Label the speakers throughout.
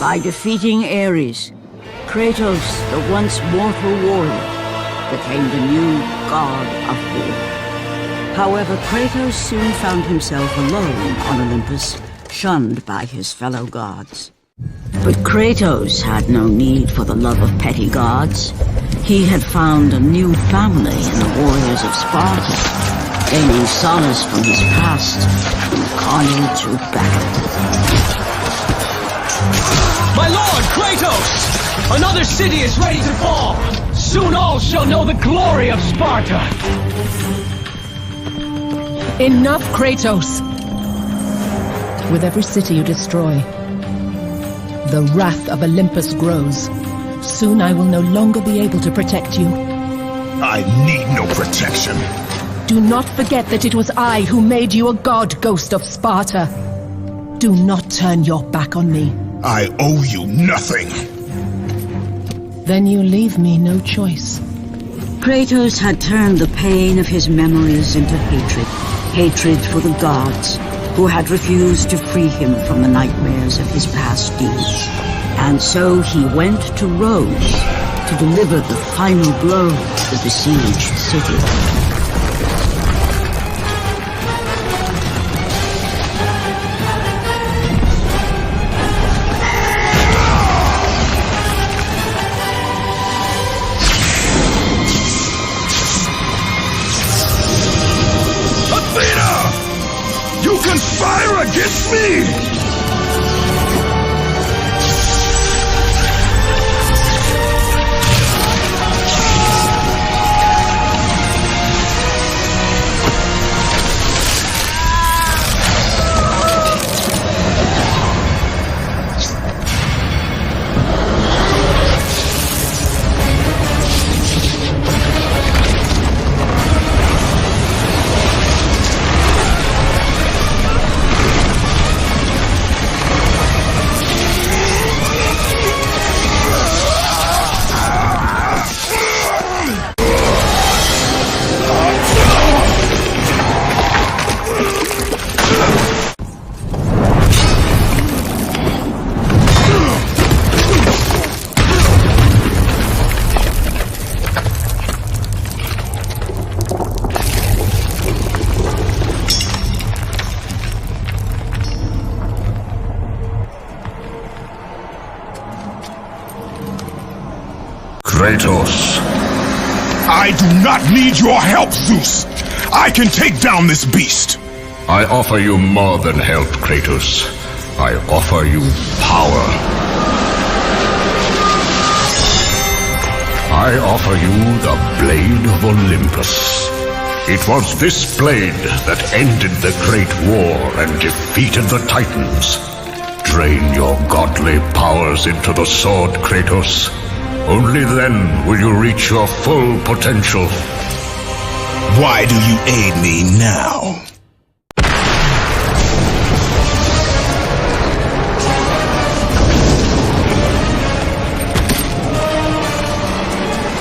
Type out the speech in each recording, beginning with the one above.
Speaker 1: By defeating Ares, Kratos, the once mortal warrior, became the new god of war. However, Kratos soon found himself alone on Olympus, shunned by his fellow gods. But Kratos had no need for the love of petty gods. He had found a new family in the warriors of Sparta, gaining solace from his past in the carnage of battle.
Speaker 2: My lord, Kratos! Another city is ready to fall! Soon all shall know the glory of Sparta!
Speaker 3: Enough, Kratos! With every city you destroy, the wrath of Olympus grows. Soon I will no longer be able to protect you.
Speaker 4: I need no protection.
Speaker 3: Do not forget that it was I who made you a god, Ghost of Sparta. Do not turn your back on me.
Speaker 4: I owe you nothing.
Speaker 3: Then you leave me no choice.
Speaker 1: Kratos had turned the pain of his memories into hatred. Hatred for the gods, who had refused to free him from the nightmares of his past deeds. And so he went to Rhodes to deliver the final blow to the besieged city.
Speaker 4: Conspire against me! Kratos. I do not need your help, Zeus. I can take down this beast.
Speaker 5: I offer you more than help, Kratos. I offer you power. I offer you the Blade of Olympus. It was this blade that ended the Great War and defeated the Titans. Drain your godly powers into the sword, Kratos. Only then will you reach your full potential.
Speaker 4: Why do you aid me now?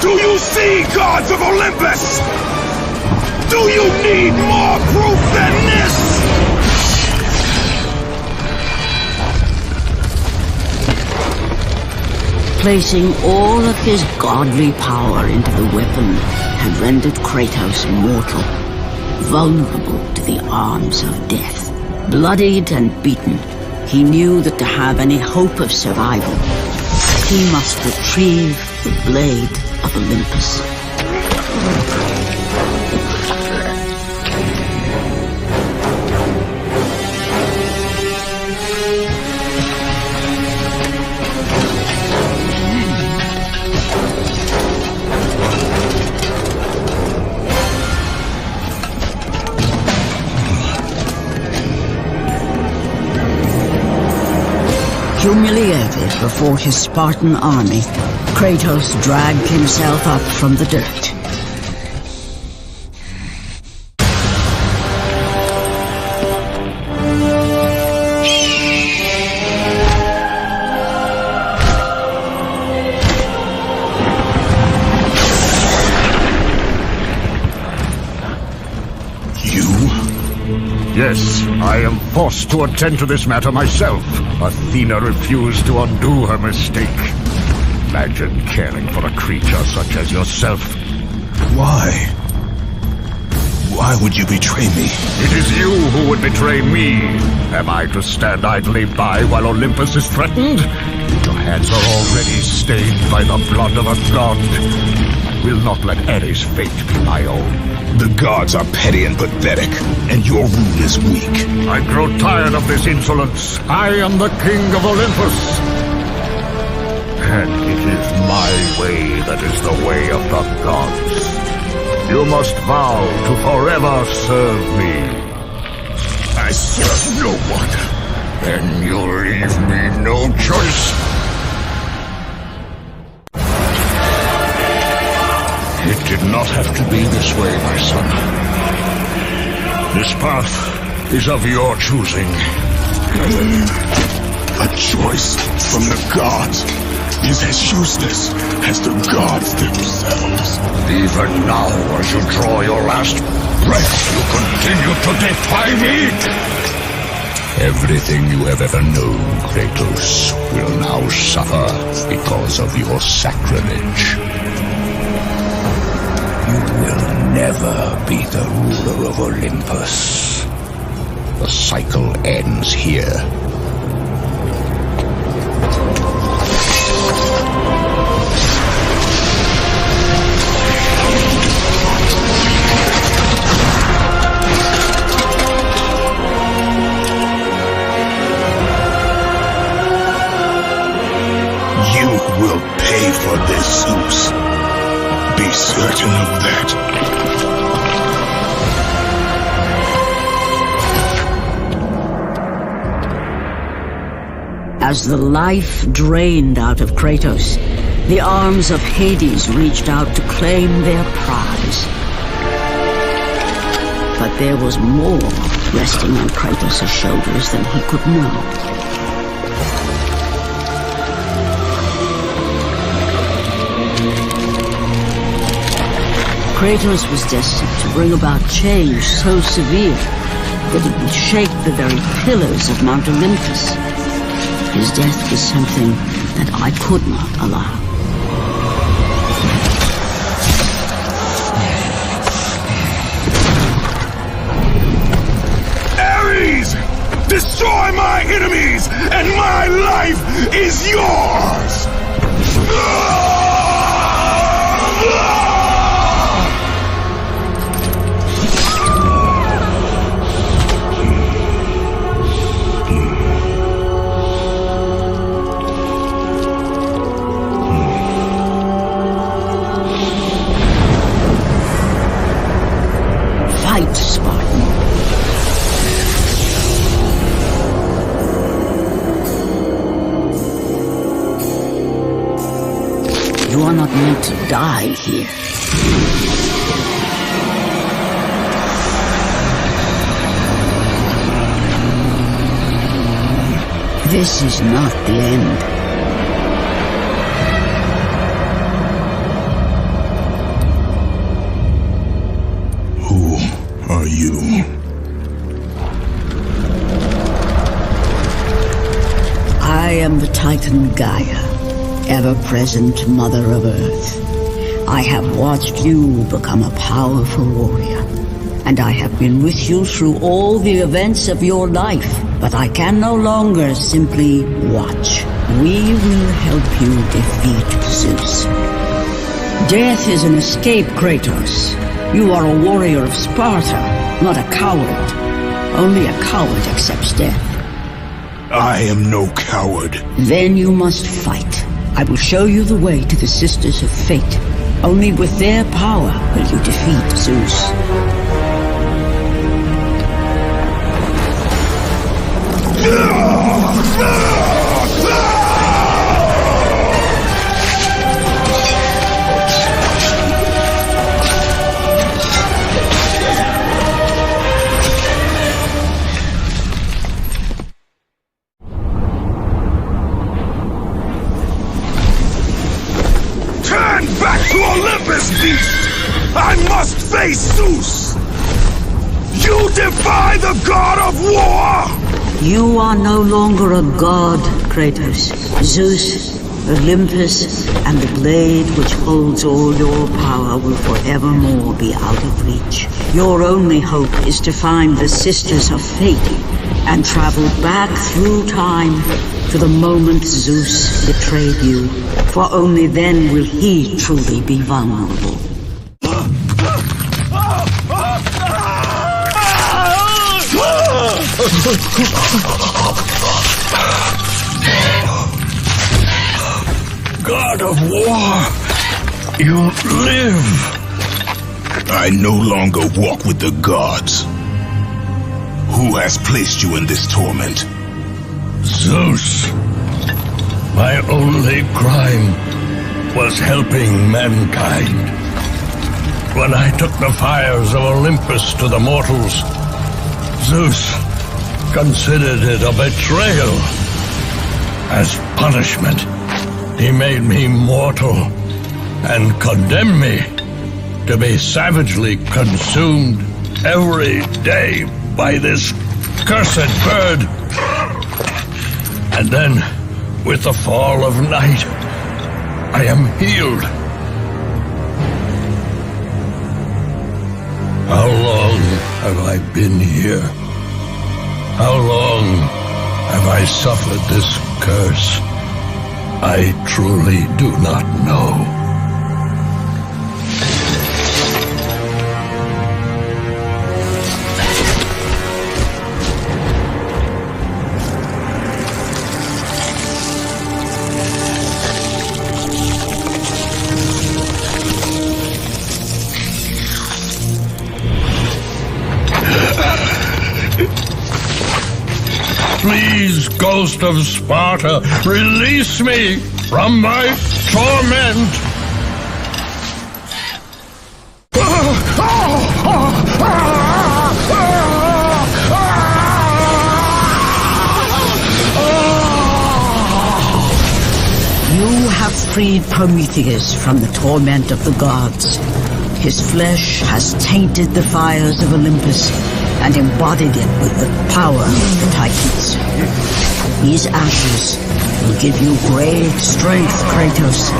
Speaker 4: Do you see, gods of Olympus? Do you need more proof than this?
Speaker 1: Placing all of his godly power into the weapon had rendered Kratos mortal, vulnerable to the arms of death. Bloodied and beaten, he knew that to have any hope of survival, he must retrieve the Blade of Olympus. Humiliated before his Spartan army, Kratos dragged himself up from the dirt.
Speaker 4: You
Speaker 5: Yes, I am forced to attend to this matter myself. Athena refused to undo her mistake. Imagine caring for a creature such as yourself.
Speaker 4: Why? Why would you betray me?
Speaker 5: It is you who would betray me. Am I to stand idly by while Olympus is threatened? Your hands are already stained by the blood of a god. I will not let Ares' fate be my own.
Speaker 4: The gods are petty and pathetic, and your rule is weak.
Speaker 5: I grow tired of this insolence. I am the king of Olympus. And it is my way that is the way of the gods. You must vow to forever serve me.
Speaker 4: I serve no one.
Speaker 5: Then you leave me no choice. It did not have to be this way, my son. This path is of your choosing.
Speaker 4: A choice from the gods is as useless as the gods themselves.
Speaker 5: Even now, as you draw your last breath, you continue to defy me? Everything you have ever known, Kratos, will now suffer because of your sacrilege. You will never be the ruler of Olympus. The cycle ends here.
Speaker 4: Will pay for this, Zeus. Be certain of that.
Speaker 1: As the life drained out of Kratos, the arms of Hades reached out to claim their prize. But there was more resting on Kratos' shoulders than he could know. Kratos was destined to bring about change so severe that it would shake the very pillars of Mount Olympus. His death was something that I could not allow.
Speaker 4: Ares! Destroy my enemies, and my life is yours!
Speaker 1: Fight, Spartan. You are not meant to die here. This is not the end.
Speaker 4: Are you?
Speaker 1: I am the Titan Gaia, ever-present Mother of Earth. I have watched you become a powerful warrior, and I have been with you through all the events of your life, but I can no longer simply watch. We will help you defeat Zeus. Death is an escape, Kratos. You are a warrior of Sparta, not a coward. Only a coward accepts death.
Speaker 4: I am no coward.
Speaker 1: Then you must fight. I will show you the way to the Sisters of Fate. Only with their power will you defeat Zeus.
Speaker 4: Back to Olympus, beast! I must face Zeus! You defy the god of war!
Speaker 1: You are no longer a god, Kratos. Zeus, Olympus, and the blade which holds all your power will forevermore be out of reach. Your only hope is to find the Sisters of Fate and travel back through time to the moment Zeus betrayed you, for only then will he truly be vulnerable.
Speaker 5: God of war, you live.
Speaker 4: I no longer walk with the gods. Who has placed you in this torment?
Speaker 5: Zeus, my only crime was helping mankind. When I took the fires of Olympus to the mortals, Zeus considered it a betrayal. As punishment, he made me mortal and condemned me to be savagely consumed every day by this cursed bird. And then, with the fall of night, I am healed. How long have I been here? How long have I suffered this curse? I truly do not know. Please, Ghost of Sparta, release me from my torment!
Speaker 1: You have freed Prometheus from the torment of the gods. His flesh has tainted the fires of Olympus and embodied it with the power of the Titans. These ashes will give you great strength, Kratos.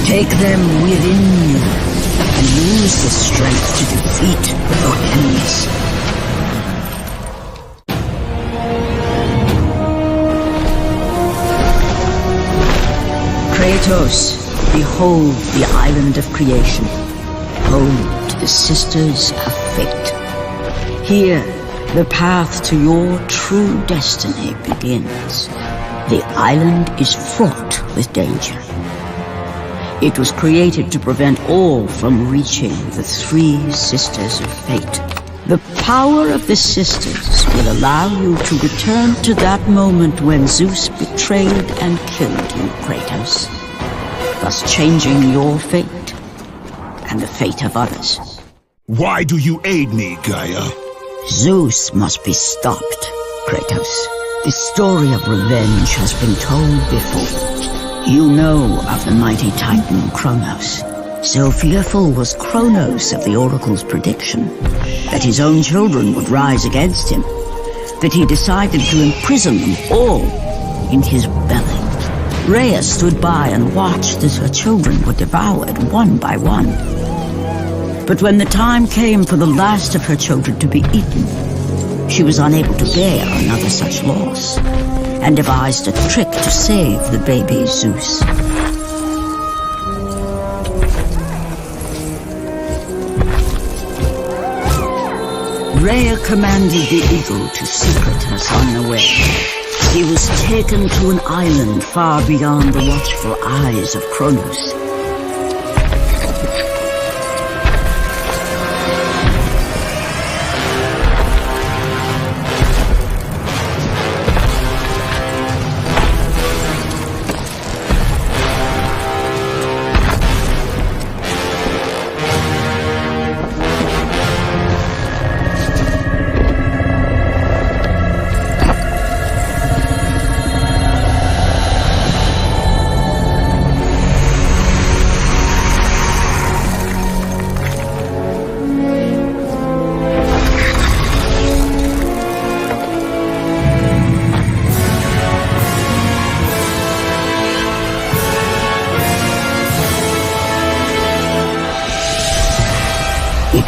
Speaker 1: Take them within you and use the strength to defeat your enemies. Kratos, behold the island of creation, home to the Sisters of Fate. Here, the path to your true destiny begins. The island is fraught with danger. It was created to prevent all from reaching the three Sisters of Fate. The power of the Sisters will allow you to return to that moment when Zeus betrayed and killed you, Kratos, thus changing your fate and the fate of others.
Speaker 4: Why do you aid me, Gaia?
Speaker 1: Zeus must be stopped, Kratos. The story of revenge has been told before. You know of the mighty Titan Kronos. So fearful was Kronos of the Oracle's prediction that his own children would rise against him, that he decided to imprison them all in his belly. Rhea stood by and watched as her children were devoured one by one. But when the time came for the last of her children to be eaten, she was unable to bear another such loss, and devised a trick to save the baby Zeus. Rhea commanded the eagle to secret her son away. He was taken to an island far beyond the watchful eyes of Kronos.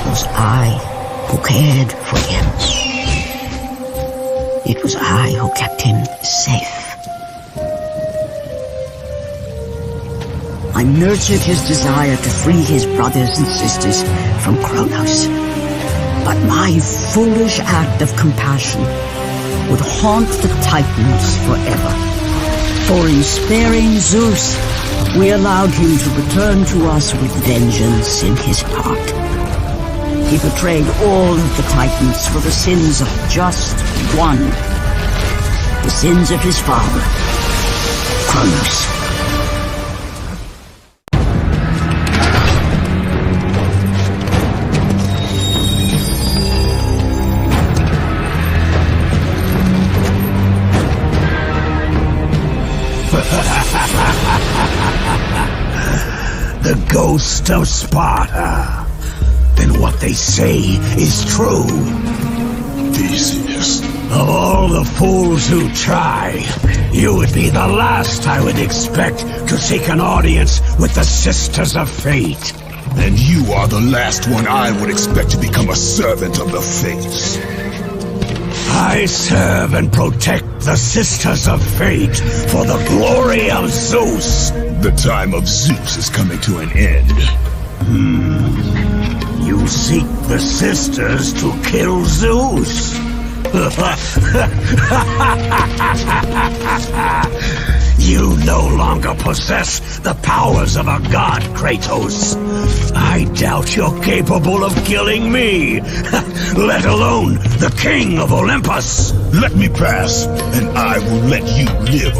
Speaker 1: was I who cared for him. It was I who kept him safe. I nurtured his desire to free his brothers and sisters from Kronos. But my foolish act of compassion would haunt the Titans forever. For in sparing Zeus, we allowed him to return to us with vengeance in his heart. He betrayed all of the Titans for the sins of just one. The sins of his father, Kronos.
Speaker 4: The ghost of Sparta. Then what they say is true.
Speaker 5: Theseus.
Speaker 4: Of all the fools who try, you would be the last I would expect to seek an audience with the Sisters of Fate.
Speaker 5: And you are the last one I would expect to become a servant of the Fates.
Speaker 4: I serve and protect the Sisters of Fate for the glory of Zeus.
Speaker 5: The time of Zeus is coming to an end.
Speaker 4: You seek the Sisters to kill Zeus. You no longer possess the powers of a god, Kratos. I doubt you're capable of killing me, let alone the king of Olympus.
Speaker 5: Let me pass, and I will let you live.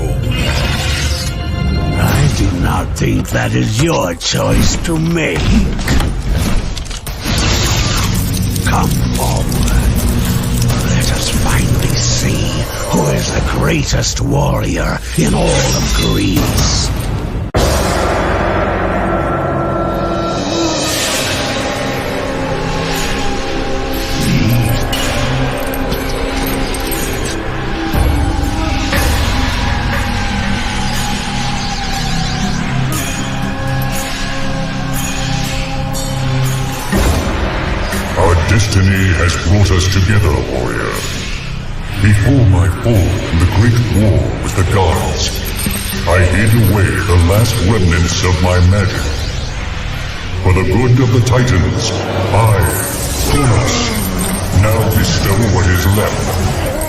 Speaker 4: I do not think that is your choice to make. Come forward. Let us finally see who is the greatest warrior in all of Greece.
Speaker 5: Destiny has brought us together, warrior. Before my fall in the great war with the gods, I hid away the last remnants of my magic. For the good of the Titans, I, Kronos, now bestow what is left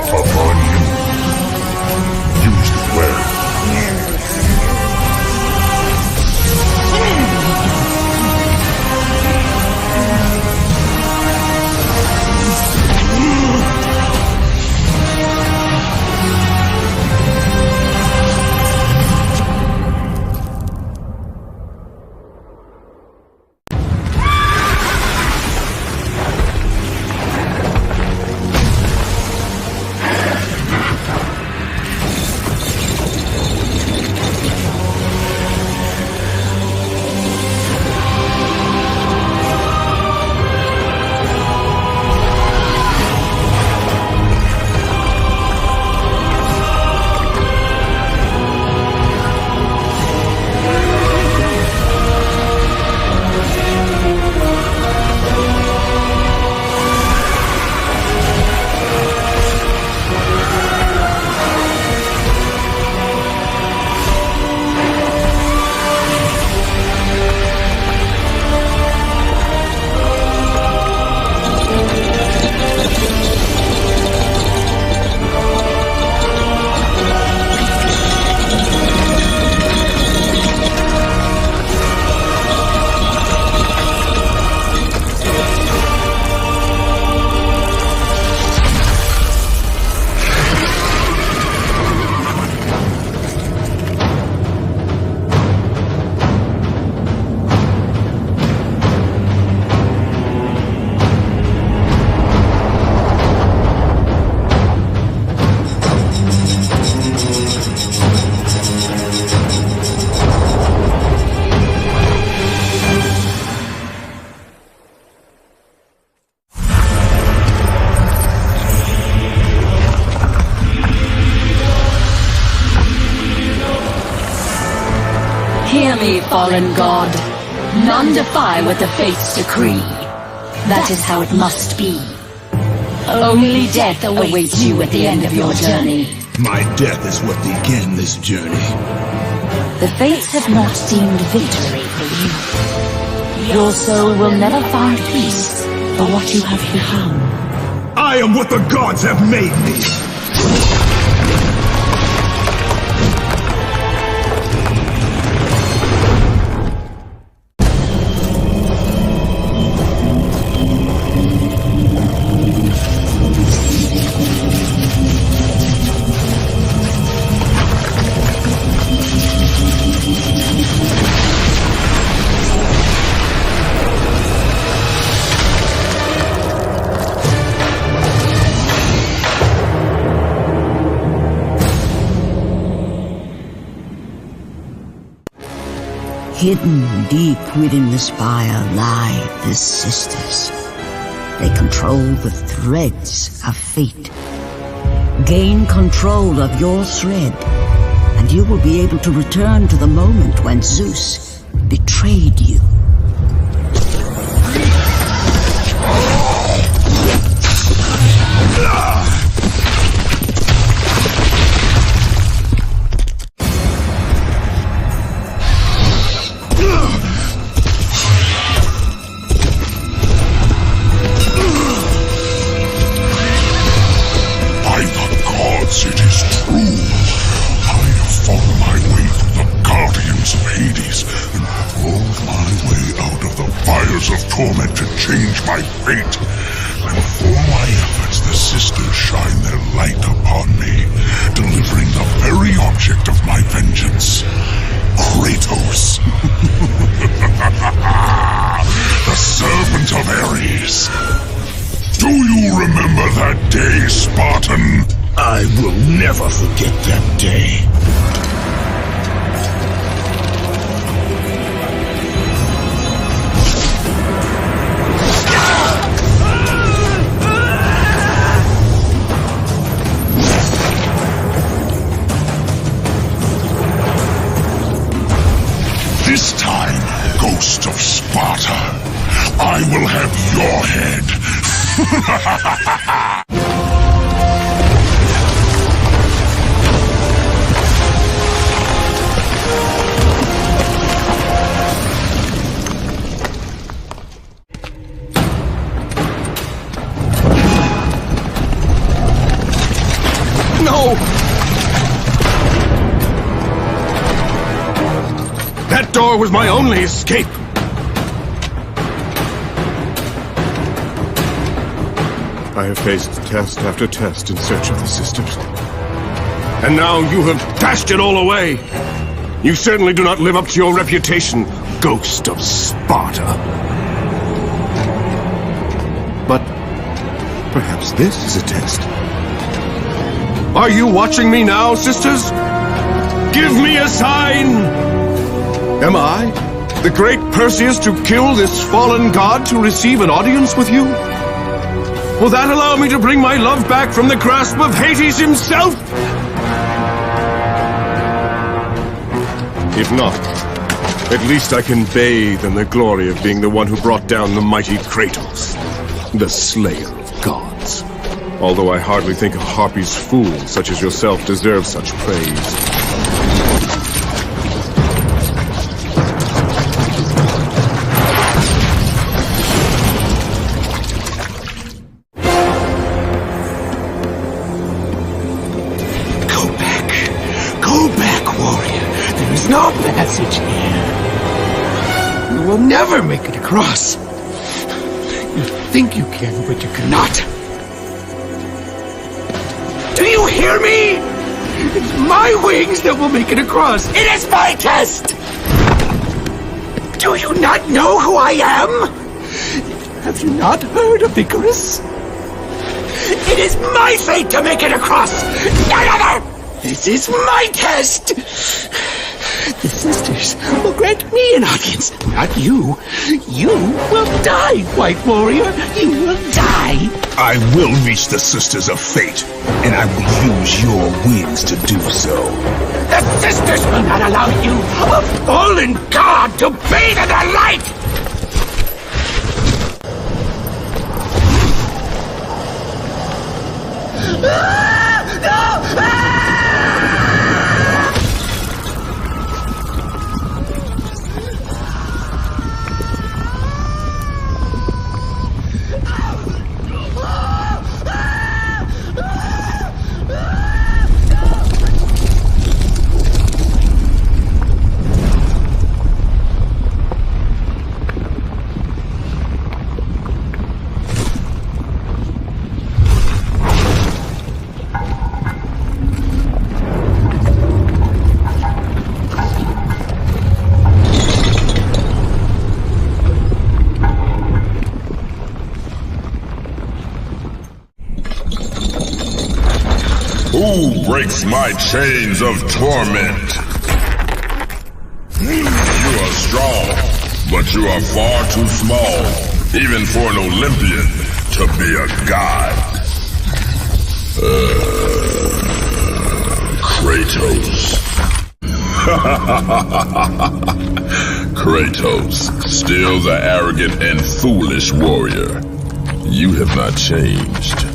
Speaker 5: upon you. Use it well.
Speaker 3: Hear me, fallen god. None defy what the fates decree.
Speaker 6: That is how it must be. Only death awaits you at the end of your journey.
Speaker 4: My death is what began this journey.
Speaker 6: The fates have not deemed victory for you. Your soul will never find peace for what you have become.
Speaker 4: I am what the gods have made me!
Speaker 1: Hidden deep within the spire lie the sisters. They control the threads of fate. Gain control of your thread, and you will be able to return to the moment when Zeus betrayed you.
Speaker 5: Torment to change my fate, and for my efforts the sisters shine their light upon me, delivering the very object of my vengeance, Kratos. The servant of Ares. Do you remember that day, Spartan?
Speaker 4: I will never forget that day.
Speaker 5: This time, Ghost of Sparta, I will have your head.
Speaker 2: No! That door was my only escape. I have faced test after test in search of the sisters. And now you have dashed it all away. You certainly do not live up to your reputation, Ghost of Sparta. But perhaps this is a test. Are you watching me now, sisters? Give me a sign! Am I, the great Perseus, to kill this fallen god to receive an audience with you? Will that allow me to bring my love back from the grasp of Hades himself? If not, at least I can bathe in the glory of being the one who brought down the mighty Kratos, the slayer of gods. Although I hardly think a Harpy's fool such as yourself deserves such praise.
Speaker 7: No passage here. You will never make it across. You think you can, but you cannot. Do you hear me? It's my wings that will make it across. It is my test! Do you not know who I am? Have you not heard of Icarus? It is my fate to make it across! None other! This is my test! The sisters will grant me an audience, not you. You will die, White Warrior. You will die.
Speaker 4: I will reach the Sisters of Fate, and I will use your wings to do so.
Speaker 7: The sisters will not allow you, a fallen god, to bathe in their light!
Speaker 5: Who breaks my chains of torment? You are strong, but you are far too small, even for an Olympian to be a god. Kratos. Kratos, still the arrogant and foolish warrior. You have not changed.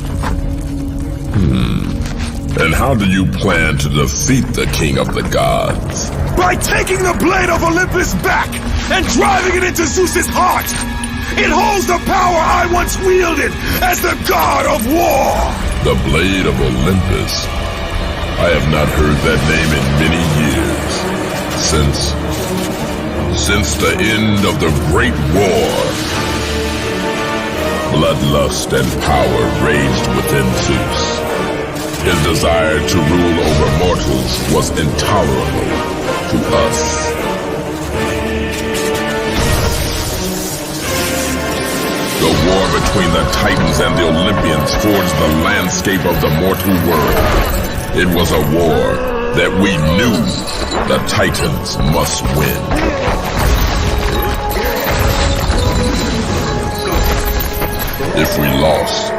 Speaker 5: And how do you plan to defeat the king of the gods?
Speaker 8: By taking the blade of Olympus back and driving it into Zeus's heart! It holds the power I once wielded as the god of war!
Speaker 5: The blade of Olympus? I have not heard that name in many years. Since the end of the Great War. Bloodlust and power raged within Zeus. His desire to rule over mortals was intolerable to us. The war between the Titans and the Olympians forged the landscape of the mortal world. It was a war that we knew the Titans must win. If we lost,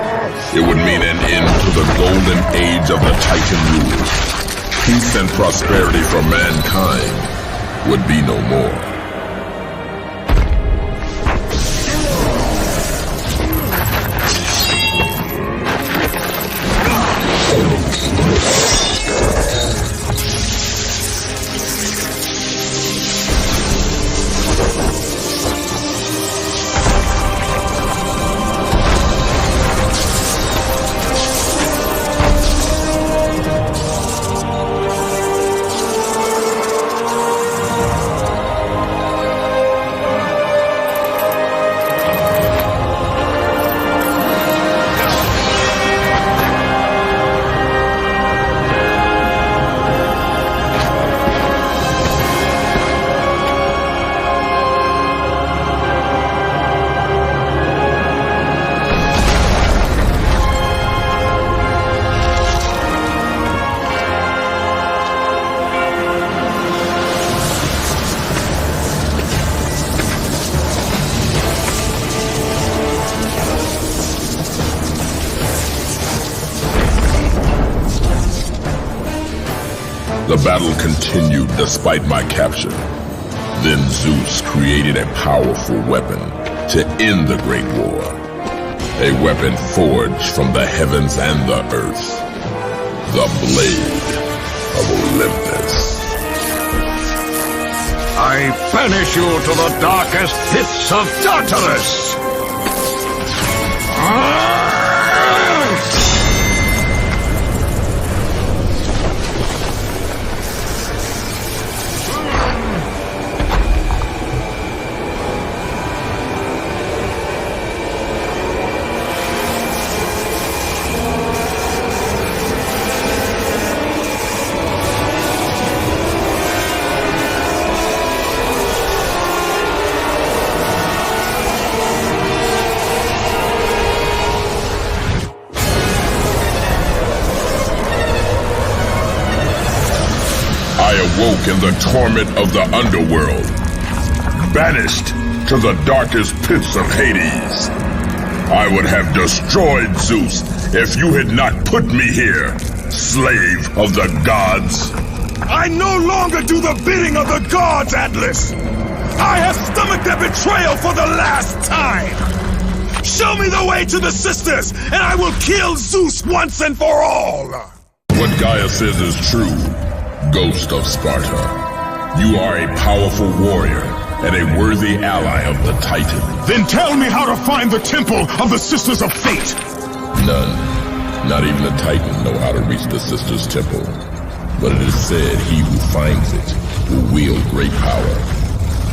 Speaker 5: it would mean an end to the golden age of the Titan rule. Peace and prosperity for mankind would be no more. The battle continued despite my capture. Then Zeus created a powerful weapon to end the Great War. A weapon forged from the heavens and the earth. The Blade of Olympus.
Speaker 4: I banish you to the darkest pits of Tartarus!
Speaker 5: Awoke in the torment of the underworld, banished to the darkest pits of Hades. I would have destroyed Zeus if you had not put me here, slave of the gods.
Speaker 8: I no longer do the bidding of the gods, Atlas! I have stomached their betrayal for the last time! Show me the way to the sisters, and I will kill Zeus once and for all!
Speaker 5: What Gaia says is true, Ghost of Sparta. You are a powerful warrior and a worthy ally of the Titan.
Speaker 8: Then tell me how to find the temple of the Sisters of Fate!
Speaker 5: None, not even the Titan, know how to reach the Sisters' Temple. But it is said he who finds it will wield great power.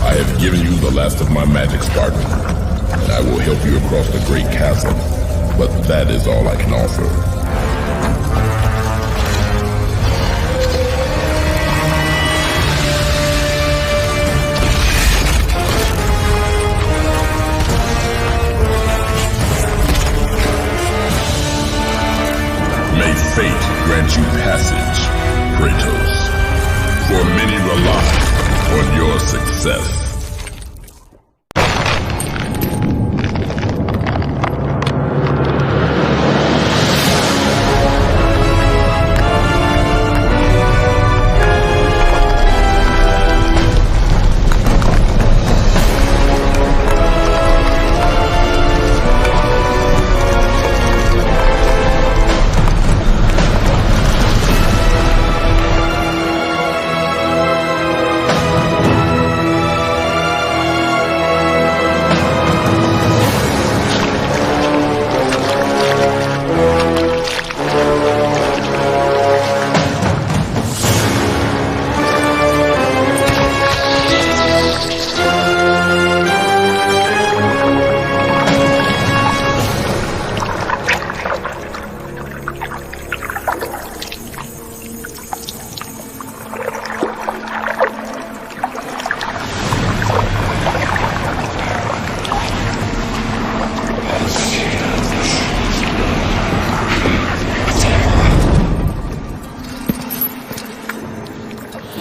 Speaker 5: I have given you the last of my magic, Spartan, and I will help you across the great chasm. But that is all I can offer. May fate grant you passage, Kratos, for many rely on your success.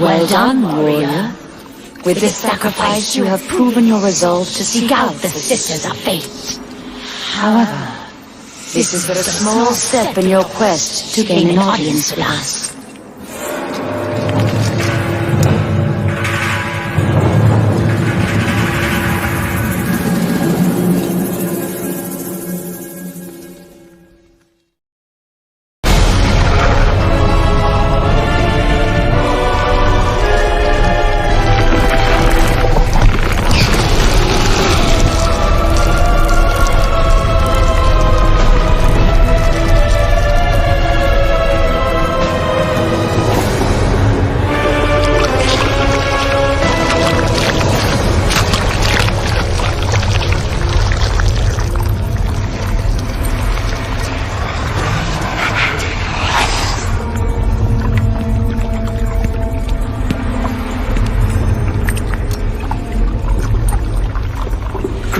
Speaker 6: Well done, warrior. With this sacrifice, you have proven your resolve to seek out the Sisters of Fate. However, this is but a small step in your quest to gain an audience with us.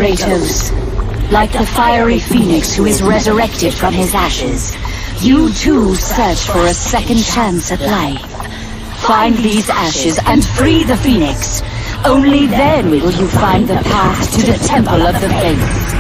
Speaker 6: Kratos, like the fiery phoenix who is resurrected from his ashes, you too search for a second chance at life. Find these ashes and free the phoenix. Only then will you find the path to the Temple of the Fates.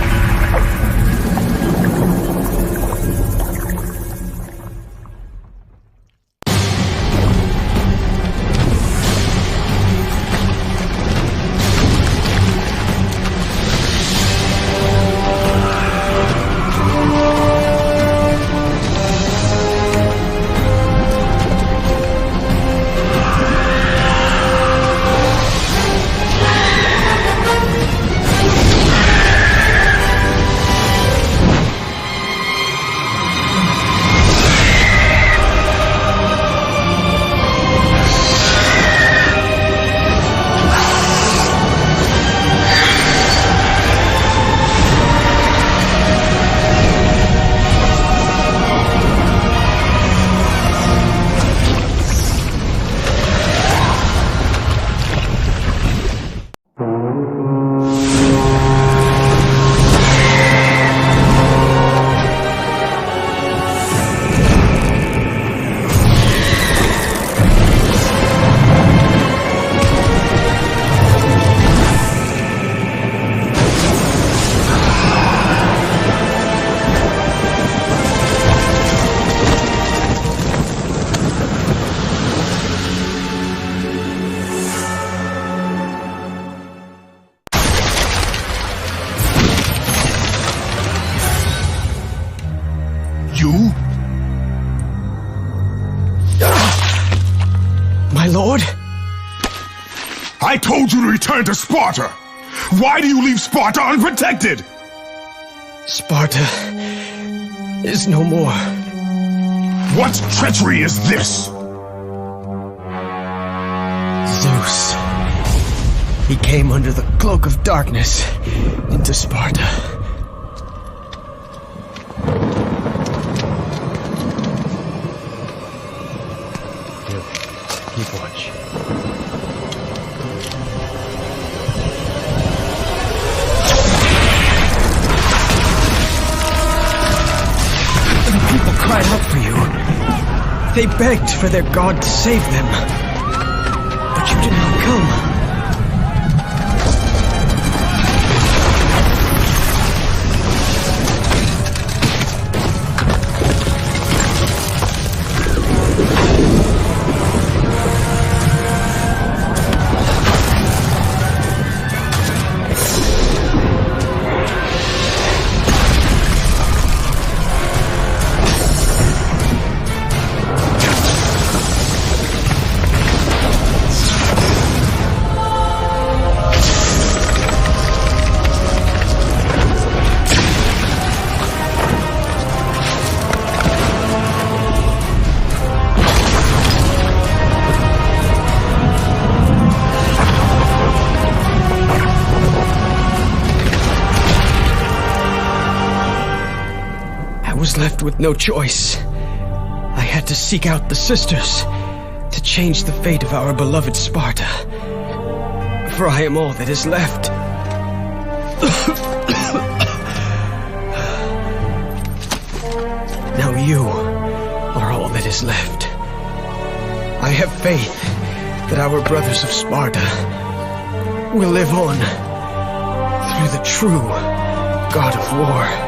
Speaker 7: Lord?
Speaker 8: I told you to return to Sparta! Why do you leave Sparta unprotected?
Speaker 7: Sparta is no more.
Speaker 8: What treachery is this?
Speaker 7: Zeus. He came under the cloak of darkness into Sparta. Keep watch. The people cried out for you. They begged for their god to save them. But you did not come. Left with no choice. I had to seek out the sisters to change the fate of our beloved Sparta. For I am all that is left. Now you are all that is left. I have faith that our brothers of Sparta will live on through the true God of War.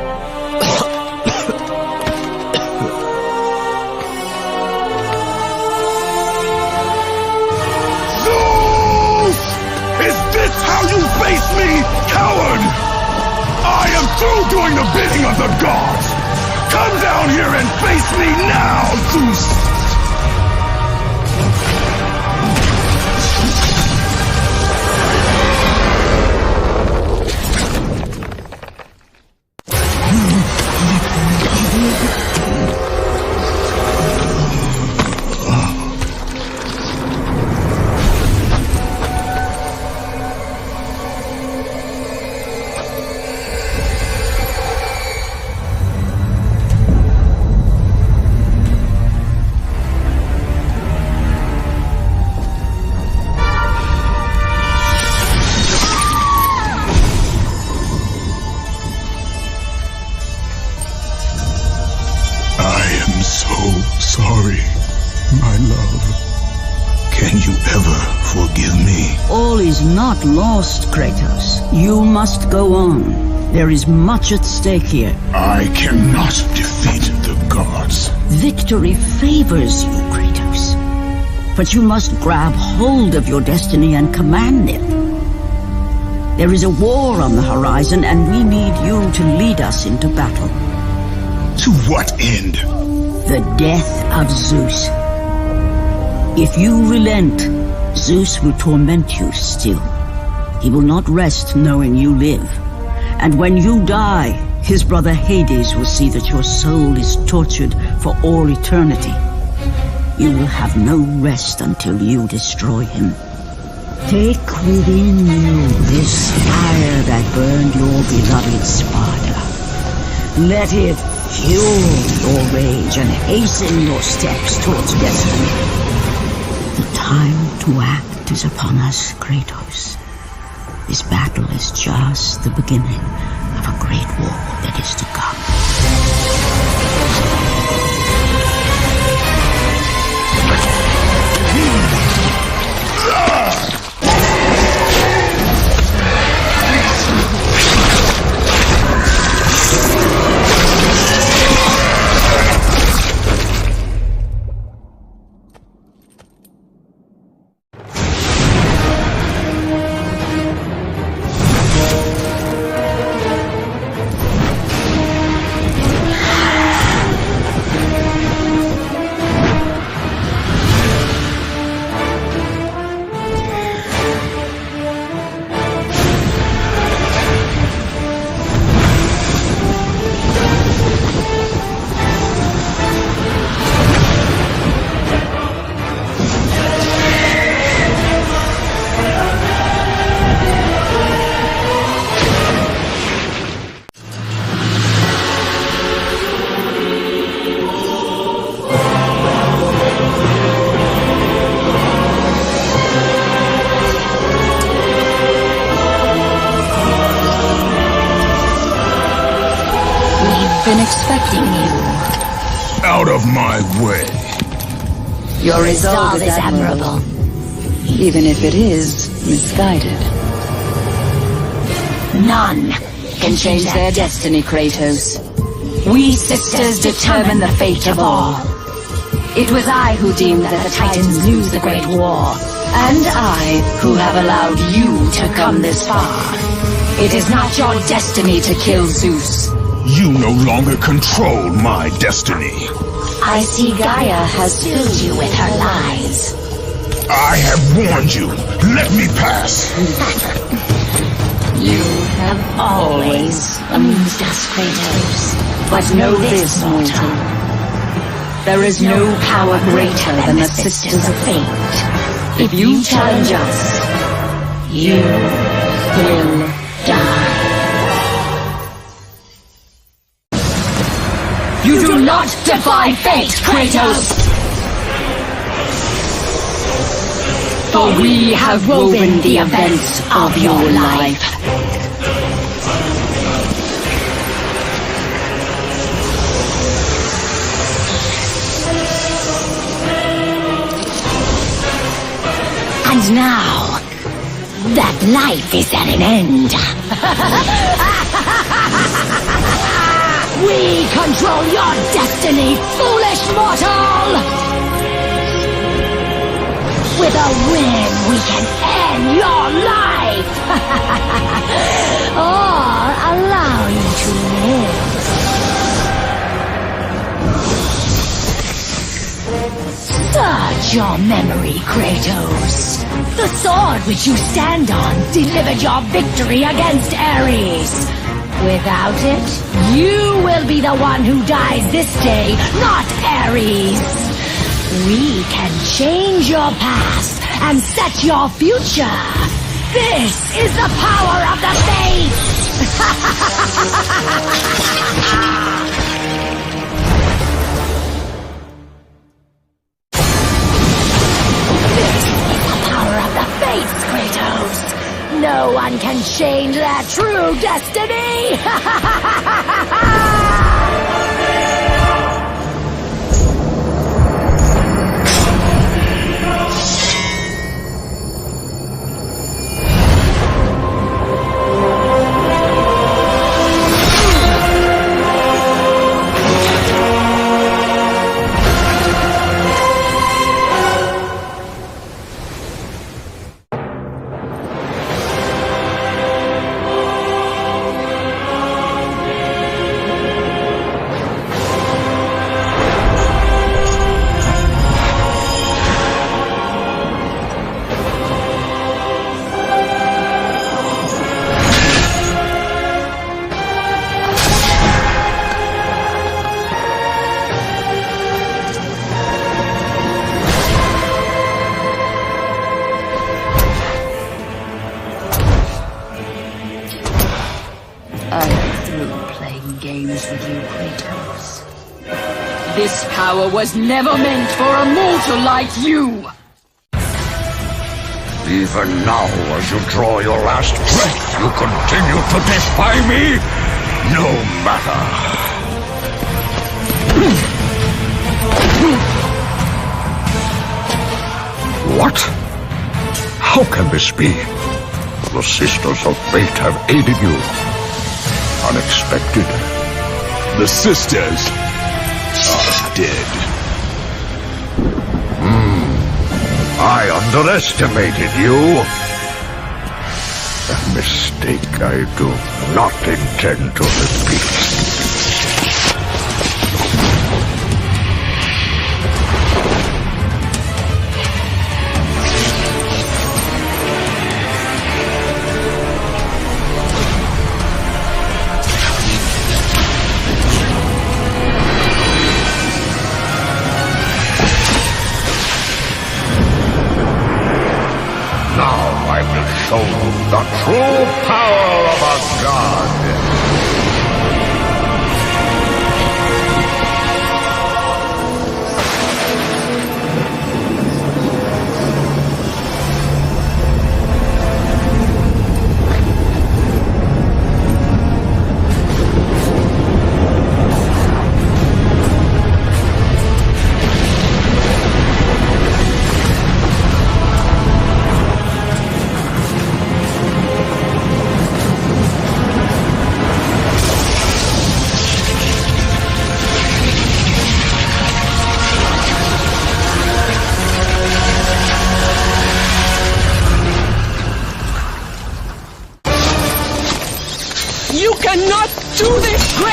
Speaker 8: How you face me, coward! I am through doing the bidding of the gods! Come down here and face me now, Zeus!
Speaker 1: Not lost, Kratos. You must go on. There is much at stake here.
Speaker 8: I cannot defeat the gods.
Speaker 1: Victory favors you, Kratos. But you must grab hold of your destiny and command it. There is a war on the horizon, and we need you to lead us into battle.
Speaker 8: To what end?
Speaker 1: The death of Zeus. If you relent, Zeus will torment you still. He will not rest knowing you live. And when you die, his brother Hades will see that your soul is tortured for all eternity. You will have no rest until you destroy him. Take within you this fire that burned your beloved Sparta. Let it fuel your rage and hasten your steps towards destiny. The time to act is upon us, Kratos. This battle is just the beginning of a great war that is to come.
Speaker 6: I've been expecting you.
Speaker 8: Out of my way.
Speaker 6: Your resolve is admirable, even if it is misguided. None can change their destiny, Kratos. We sisters determine the fate of all. It was I who deemed that the Titans lose the Great War, and I who have allowed you to come this far. It is not your destiny to kill Zeus.
Speaker 8: You no longer control my destiny.
Speaker 6: I see Gaia has filled you with her lies.
Speaker 8: I have warned you. Let me pass.
Speaker 6: You have always amused us, Kratos. But know this, mortal. There is no power greater than the Sisters of Fate. If you challenge us, you will die. You do not defy fate, Kratos! For we have woven the events of your life. And now, that life is at an end. We control your destiny, foolish mortal! With a win, we can end your life! Or allow you to live. Search your memory, Kratos. The sword which you stand on delivered your victory against Ares. Without it, you will be the one who dies this day, not Ares. We can change your past and set your future. This is the power of the Fates! Kratos! No one can change their true destiny! This power was never meant for a mortal like you!
Speaker 5: Even now, as you draw your last breath, you continue to defy me? No matter. What? How can this be? The Sisters of Fate have aided you. Unexpected.
Speaker 8: The sisters are dead.
Speaker 5: I underestimated you. A mistake I do not intend to repeat. Show the true power of a god.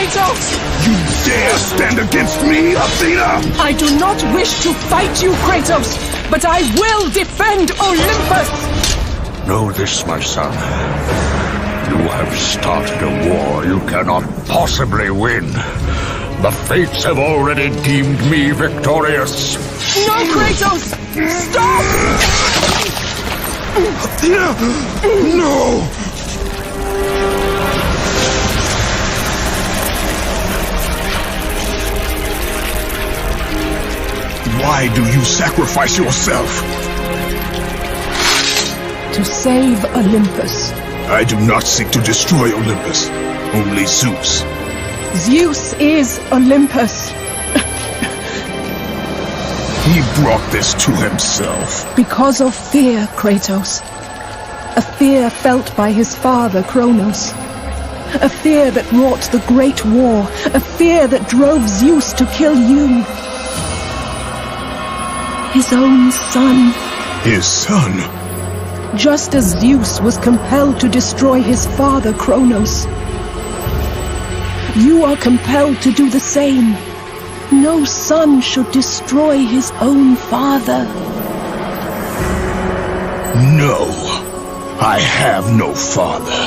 Speaker 3: Kratos!
Speaker 8: You dare stand against me, Athena?
Speaker 3: I do not wish to fight you, Kratos, but I will defend Olympus!
Speaker 5: Know this, my son. You have started a war you cannot possibly win. The fates have already deemed me victorious.
Speaker 3: No, Kratos! Stop!
Speaker 8: Athena! No! Why do you sacrifice yourself?
Speaker 3: To save Olympus.
Speaker 8: I do not seek to destroy Olympus. Only Zeus.
Speaker 3: Zeus is Olympus.
Speaker 8: He brought this to himself.
Speaker 3: Because of fear, Kratos. A fear felt by his father, Kronos. A fear that wrought the Great War. A fear that drove Zeus to kill you. His own son.
Speaker 8: His son?
Speaker 3: Just as Zeus was compelled to destroy his father, Kronos. You are compelled to do the same. No son should destroy his own father.
Speaker 8: No, I have no father.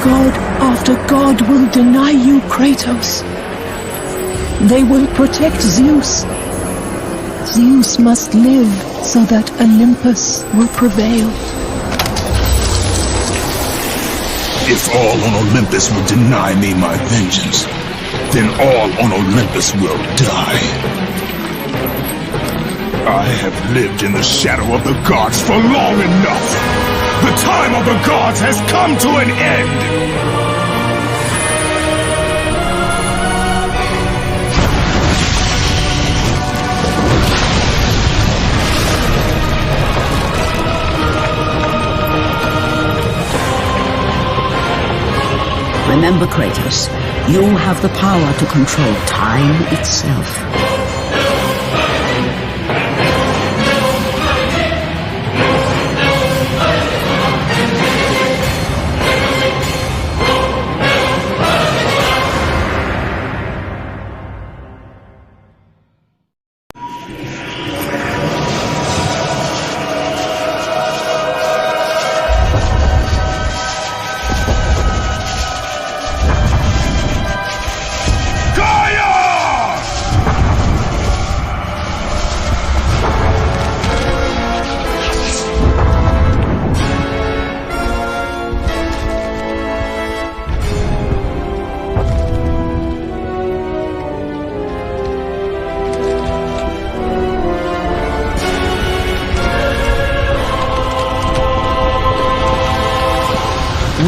Speaker 3: God after God will deny you, Kratos. They will protect Zeus. Zeus must live so that Olympus will prevail.
Speaker 8: If all on Olympus will deny me my vengeance, then all on Olympus will die. I have lived in the shadow of the gods for long enough. The time of the gods has come to an end.
Speaker 1: Remember, Kratos, you have the power to control time itself.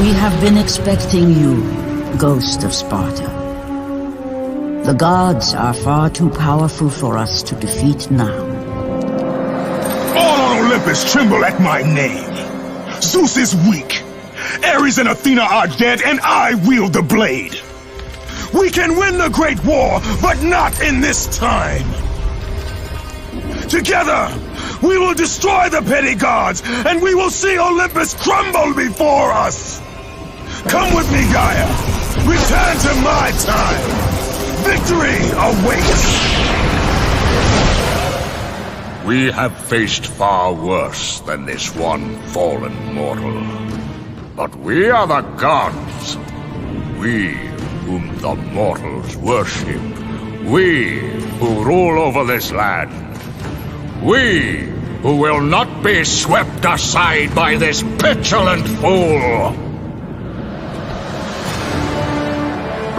Speaker 1: We have been expecting you, Ghost of Sparta. The gods are far too powerful for us to defeat now.
Speaker 8: All on Olympus tremble at my name. Zeus is weak. Ares and Athena are dead, and I wield the blade. We can win the Great War, but not in this time. Together, we will destroy the petty gods, and we will see Olympus crumble before us. Come with me, Gaia. Return to my time. Victory awaits.
Speaker 5: We have faced far worse than this one fallen mortal. But we are the gods. We whom the mortals worship. We who rule over this land. We who will not be swept aside by this petulant fool.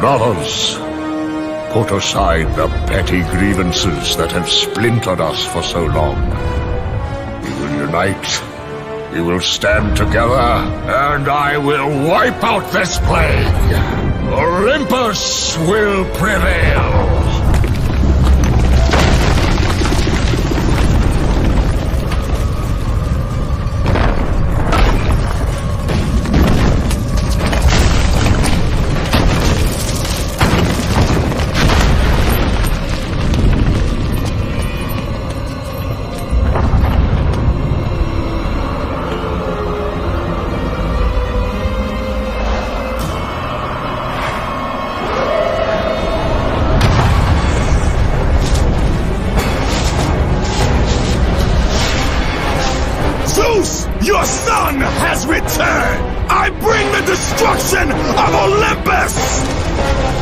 Speaker 5: Brothers, put aside the petty grievances that have splintered us for so long. We will unite, we will stand together, and I will wipe out this plague. Olympus will prevail.
Speaker 8: destruction of Olympus!